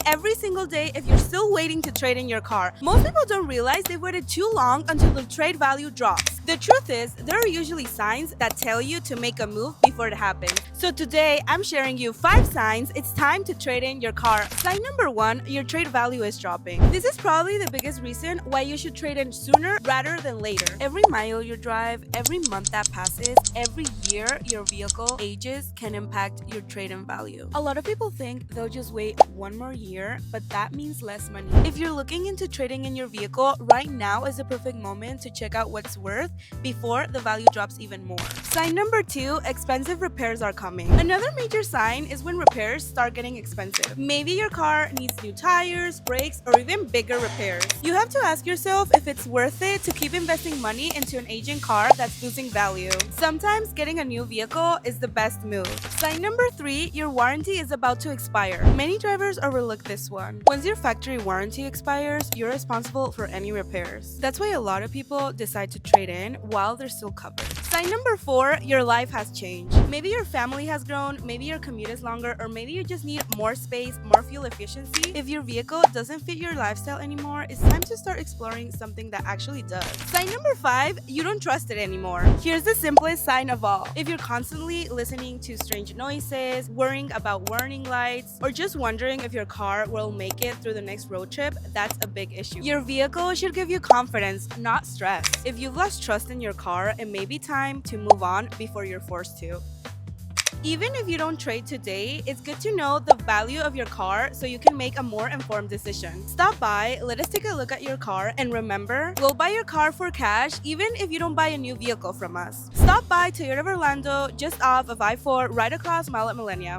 every single day if you're still waiting to trade in your car. Most people don't realize they waited too long until the trade value drops. The truth is, there are usually signs that tell you to make a move before it happens. So today, I'm sharing you 5 signs it's time to trade in your car. Sign number 1, your trade value is dropping. This is probably the biggest reason why you should trade in sooner rather than later. Every mile you drive, every month that passes, every year your vehicle ages can impact your trade-in value. A lot of people think they'll just wait one more year, but that means less money. If you're looking into trading in your vehicle, right now is the perfect moment to check out what's worth before the value drops even more. Sign number 2, expensive repairs are coming. Another major sign is when repairs start getting expensive. Maybe your car needs new tires, brakes, or even bigger repairs. You have to ask yourself if it's worth it to keep investing money into an aging car that's losing value. Sometimes getting a new vehicle is the best move. Sign number 3, your warranty is about to expire. Many drivers overlook this one. Once your factory warranty expires, you're responsible for any repairs. That's why a lot of people decide to trade in while they're still covered. Sign number 4, your life has changed. Maybe your family has grown, maybe your commute is longer, or maybe you just need more space, more fuel efficiency. If your vehicle doesn't fit your lifestyle anymore, it's time to start exploring something that actually does. Sign number 5, you don't trust it anymore. Here's the simplest sign of all. If you're constantly listening to strange noises, worrying about warning lights, or just wondering if your car will make it through the next road trip, that's a big issue. Your vehicle should give you confidence, not stress. If you've lost trust in your car, it may be time to move on before you're forced to. Even if you don't trade today, it's good to know the value of your car so you can make a more informed decision. Stop by, let us take a look at your car, and remember, we'll buy your car for cash even if you don't buy a new vehicle from us. Stop by Toyota of Orlando, just off of I-4, right across Mile at Millennia.